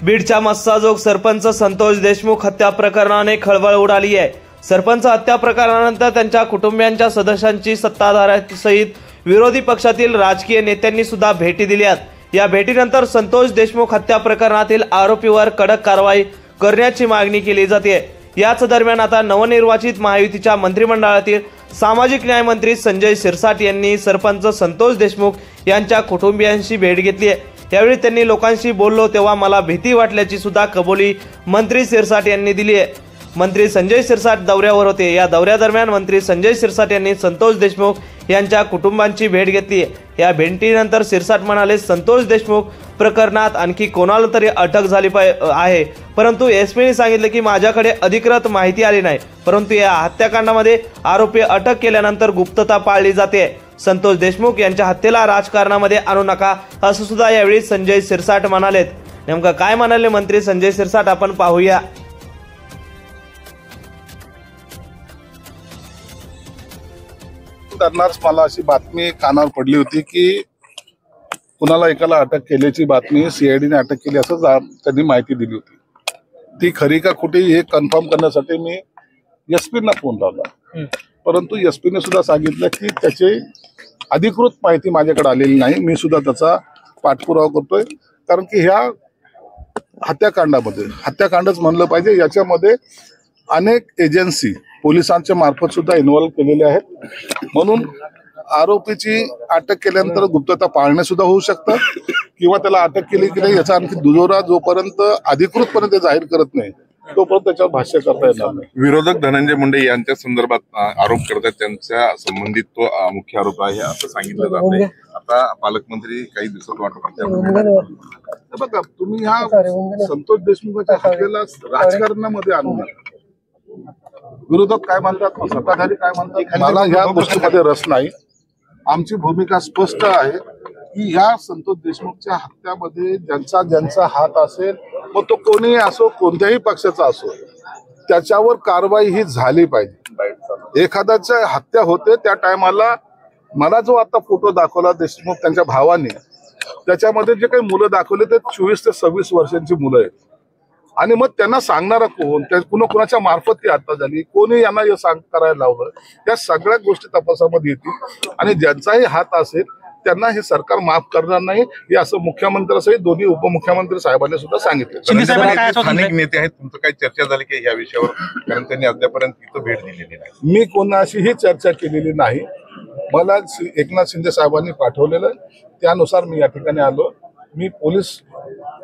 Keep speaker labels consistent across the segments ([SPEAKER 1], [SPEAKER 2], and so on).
[SPEAKER 1] बीडच्या मस्साजोग सरपंच संतोष देशमुख हत्या प्रकरणाने खळबळ उडाली आहे। सरपंच हत्या प्रकरणानंतर त्यांच्या कुटुंबियांच्या सदस्यांची सत्ताधाऱ्यांसहित विरोधी पक्षातील राजकीय नेत्यांनी सुद्धा भेटी दिल्या। या भेटीनंतर संतोष देशमुख हत्या प्रकरणातील आरोपीवर कडक कारवाई करण्याची मागणी केली जाते। याच दरम्यान आता नवनिर्वाचित महायुतीच्या मंत्रिमंडळातील सामाजिक न्याय मंत्री संजय शिरसाट यांनी सरपंच संतोष देशमुख यांच्या कुटुंबियांशी भेट घेतली आहे। यावेळी त्यांनी लोकांशी बोललो तेव्हा मला भीती वाटल्याची सुद्धा कबुली मंत्री शिरसाट यांनी दिली आहे। मंत्री संजय शिरसाट दौऱ्यावर होते। या दौऱ्यादरम्यान मंत्री संजय शिरसाट यांनी संतोष देशमुख यांच्या कुटुंबांची भेट घेतली आहे। या भेटीनंतर शिरसाट म्हणाले, संतोष देशमुख प्रकरणात आणखी कोणाला तरी अटक झाली आहे, परंतु एसपीने सांगितले की माझ्याकडे अधिकृत माहिती आली नाही, परंतु या हत्याकांडामध्ये आरोपी अटक केल्यानंतर गुप्तता पाळली जाते। संतोष देशमुख यांच्या हत्येला राजकारणामध्ये आणू नका असं सुद्धा यावेळी संजय शिरसाट म्हणालेत। नेमकं काय म्हणाले मंत्री संजय शिरसाट आपण पाहूया।
[SPEAKER 2] करणारच मला अशी बातमी कानावर पडली होती की कुणाला एकाला अटक केल्याची बातमी सीआयडीने अटक केली असं त्यांनी माहिती दिली होती। ती खरी का खोटी हे कन्फर्म करण्यासाठी मी एसपींना फोन लावला, परंतु एसपीने सुद्धा सांगितलं की त्याची अधिकृत माहिती माझ्याकडे आलेली नाही। मी सुद्धा त्याचा पाठपुरावा करतोय, कारण की ह्या हत्याकांडच म्हणलं पाहिजे, याच्यामध्ये अनेक एजन्सी पोलिसांच्या मार्फत सुद्धा इन्व्हॉल्व केलेले आहेत। म्हणून आरोपीची अटक केल्यानंतर गुप्तता पाळणे सुद्धा होऊ शकतं किंवा त्याला अटक केली की नाही याचा आणखी दुजोरा जोपर्यंत अधिकृतपणे ते जाहीर करत नाही तोपर्यंत त्याच्यावर भाष्य करता येणार नाही।
[SPEAKER 3] विरोधक धनंजय मुंडे यांच्या संदर्भात आरोप करतात, त्यांच्या संबंधित तो मुख्य आरोप आहे असं सांगितलं जात आहे। आता पालकमंत्री काही दिवसात वाटत
[SPEAKER 2] बघा, तुम्ही ह्या संतोष देशमुखाच्या हत्येला राजकारणामध्ये आणू नका। विरोधक काय म्हणतात, सत्ताधारी काय म्हणतात, मला ह्या गोष्टीमध्ये रस नाही। आमची भूमिका स्पष्ट आहे की ह्या संतोष देशमुखच्या हत्यामध्ये ज्यांचा हात असेल, मग तो कोणीही असो, कोणत्याही पक्षाचा असो, त्याच्यावर कारवाई ही झाली पाहिजे। एखाद्याची हत्या होते त्या टायमाला मला जो आता फोटो दाखवला देशमुख त्यांच्या भावाने, त्याच्यामध्ये जे काही मुलं दाखवले ते 24 ते 26 वर्षांची मुलं आहेत। आणि मग त्यांना सांगणारा कोण, कुणाच्या मार्फत ती हत्या झाली, कोणी यांना हे करायला लावलं, या सगळ्या गोष्टी तपासामध्ये येतील। आणि ज्यांचाही हात असेल त्यांना हे सरकार माफ करणार नाही, हे असं मुख्यमंत्र्यांसहित दोन्ही उपमुख्यमंत्री साहेबांनी सुद्धा सांगितलं।
[SPEAKER 3] स्थानिक नेते आहेत, तुमचं काही चर्चा झाली की या विषयावर? कारण त्यांनी अद्यापर्यंत तिथं भेट दिलेली नाही।
[SPEAKER 2] मी कोणाशीही चर्चा केलेली नाही। मला एकनाथ शिंदे साहेबांनी पाठवलेलं, त्यानुसार मी या ठिकाणी आलो। मी पोलीस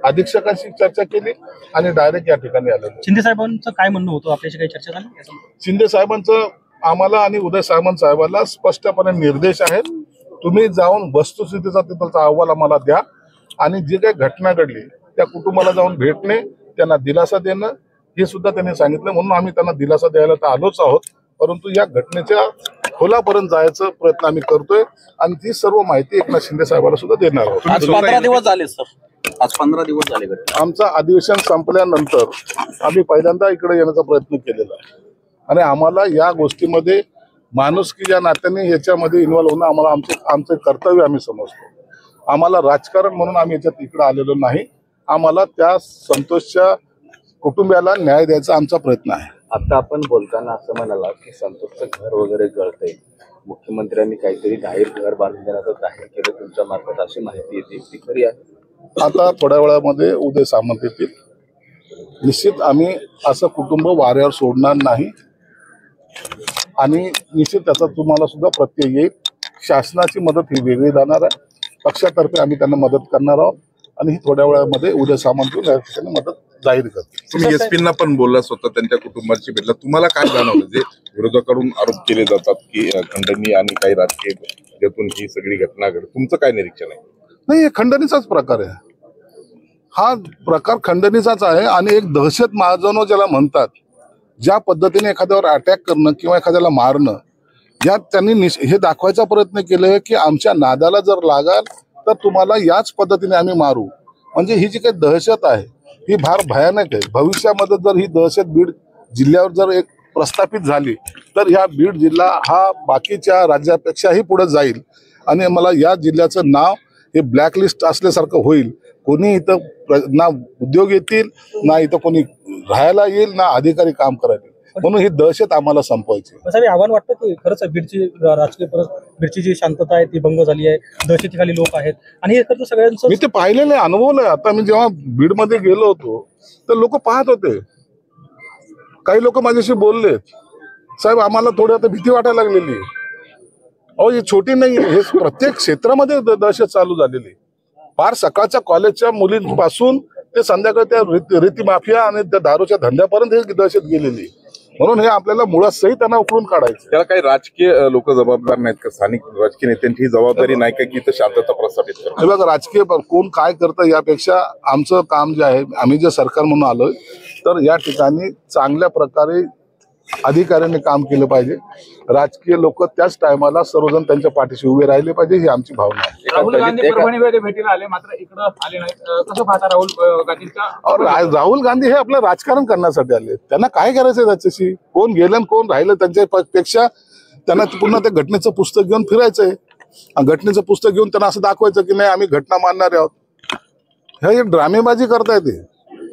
[SPEAKER 2] अधीक्षकांशी चर्चा केली आणि डायरेक्ट या ठिकाणी आलो।
[SPEAKER 4] शिंदे साहेबांचं काय म्हणणं होतं, आपल्याशी काही चर्चा झाली?
[SPEAKER 2] शिंदे साहेबांचं आम्हाला आणि उदय सामंत साहेबांना स्पष्टपणे निर्देश आहेत, तुम्ही जाऊन वस्तुस्थितीचा तिथलचा अहवाल आम्हाला द्या आणि जी काही घटना घडली त्या कुटुंबाला जाऊन भेटणे, त्यांना दिलासा देणं, हे सुद्धा त्यांनी सांगितलं। म्हणून आम्ही त्यांना दिलासा द्यायला तर आलोच आहोत, परंतु या घटनेच्या खोलापर्यंत जायचा प्रयत्न आम्ही करतोय आणि ती सर्व माहिती एकनाथ शिंदे साहेबांना सुद्धा देणार आहोत।
[SPEAKER 4] आज 15 दिवस झाले सर, आज 15 दिवस झाले।
[SPEAKER 2] आमचं अधिवेशन संपल्यानंतर आम्ही पहिल्यांदा इकडे येण्याचा प्रयत्न केलेला आहे आणि आम्हाला या गोष्टीमध्ये माणुसकीच्या नात्याने याच्यामध्ये इन्व्हॉल्व होणं आम्हाला आमचे कर्तव्य आम्ही समजतो। आम्हाला राजकारण म्हणून आम्ही याच्यात इकडे आलेलो नाही। आम्हाला त्या संतोषच्या कुटुंबियाला न्याय द्यायचा आमचा प्रयत्न आहे।
[SPEAKER 5] आता आपण बोलताना असं म्हणाला की संतोषचं घर वगैरे जळतंय, मुख्यमंत्र्यांनी काहीतरी जाहीर घर बांधून देण्याचं जाहीर केलं तुमच्या मार्फत, अशी माहिती येते, ती खरी आहे?
[SPEAKER 2] आता थोड्या वेळामध्ये उदय सामंत येतील, निश्चित आम्ही असं कुटुंब वाऱ्यावर सोडणार नाही आणि निश्चित त्याचा तुम्हाला सुद्धा प्रत्यय येईल। शासनाची मदत ही वेगळी जाणार आहे, पक्षातर्फे आम्ही त्यांना मदत करणार आहोत आणि ही थोड्या वेळामध्ये उदय सामंत त्यांनी मदत जाहीर करतील।
[SPEAKER 3] तुम्ही एसपींना पण बोलला, स्वतः त्यांच्या कुटुंबाची भेटला, तुम्हाला काय जाणवलं? जे विरोधकाकडून आरोप केले जातात की खंडणी आणि काही राजकीय ज्यातून ही सगळी घटना घडली, तुमचं काय निरीक्षण आहे?
[SPEAKER 2] नाही, हे खंडणीचाच प्रकार आहे। हा प्रकार खंडणीचाच आहे आणि एक दहशत माजवणं ज्याला म्हणतात, ज्या पद्धतीने एखाद्यावर अटॅक करणं किंवा एखाद्याला मारणं, यात त्यांनी हे दाखवायचा प्रयत्न केलाय की आमच्या नादाला जर लागाल तर तुम्हाला याच पद्धतीने आम्ही मारू। म्हणजे ही जी काही दहशत आहे ही फार भयानक आहे। भविष्यामध्ये जर ही दहशत बीड जिल्ह्यावर जर एक प्रस्थापित झाली तर ह्या बीड जिल्हा हा बाकीच्या राज्यापेक्षाही पुढे जाईल आणि मला या जिल्ह्याचं नाव हे ब्लॅकलिस्ट असल्यासारखं होईल। कोणी इथं ना उद्योग येतील, ना इथं कोणी राहायला येईल, ना अधिकारी काम करायला येईल. म्हणून ही दहशत आम्हाला संपवायची.
[SPEAKER 4] साहेब आव्हान वाटतं की खरंच बीडची राजकीय बीडची जी शांतता आहे ती भंग झाली आहे, दहशतीखाली लोक आहेत आणि हे खरं सगळ्यांचं
[SPEAKER 2] मी ते पाहिलेलं आहे, अनुभवलंय. आता मी जेव्हा बीडमध्ये गेलो होतो तर लोक पाहत होते. काही लोक माझ्याशी बोलले, साहेब आम्हाला थोडी आता भीती वाटायला लागलेली. अहो ही छोटी नाही, हे प्रत्येक क्षेत्रामध्ये दहशत चालू झालेली. फार सकाळच्या कॉलेजच्या मुलींपासून ते संध्याकाळी त्या रीती माफिया आणि त्या दारूच्या धंद्यापर्यंत हे दहशत गेलेली. म्हणून हे आपल्याला मुळात सही त्यांना उकळून काढायचं.
[SPEAKER 3] त्याला काही राजकीय लोक जबाबदार नाहीत का? स्थानिक राजकीय नेत्यांची जबाबदारी नाही का की इथं शांतता प्रस्थापित करणं?
[SPEAKER 2] हे बघा, राजकीय कोण काय करतं यापेक्षा आमचं काम जे आहे, आम्ही जे सरकार म्हणून आलोय, तर या ठिकाणी चांगल्या प्रकारे अधिकाऱ्यांनी काम केलं पाहिजे. राजकीय लोक त्याच टायमाला सर्वजण त्यांच्या पाठीशी उभे राहिले पाहिजे, ही आमची भावना आहे.
[SPEAKER 6] राहुल गांधी परभणीमध्ये भेटीला आले, मात्र इकडं आले नाहीत. कसं पाहता राहुल गांधींचा?
[SPEAKER 2] राहुल गांधी हे आपलं राजकारण करण्यासाठी आले. त्यांना काय करायचंय त्याच्याशी? कोण गेलं आणि कोण राहिलं त्यांच्यापेक्षा त्यांना पुन्हा त्या घटनेचं पुस्तक घेऊन फिरायचंय. घटनेचं पुस्तक घेऊन त्यांना असं दाखवायचं की नाही आम्ही घटना मानणारे आहोत. हे ड्रामेबाजी करतायत ते.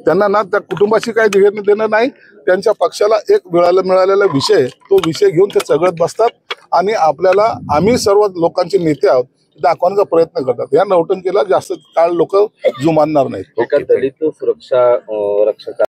[SPEAKER 2] त्यांना ना त्या कुटुंबाशी काही घेणं देणं नाही. त्यांच्या पक्षाला एक मिळालेला विषय, तो विषय घेऊन ते चघळत बसतात आणि आपल्याला आम्ही सर्व लोकांचे नेते आहोत दाखवण्याचा प्रयत्न करतात. या नौटंकीला जास्त काळ लोक जुमानणार नाहीत.
[SPEAKER 5] एका दलित सुरक्षा रक्षक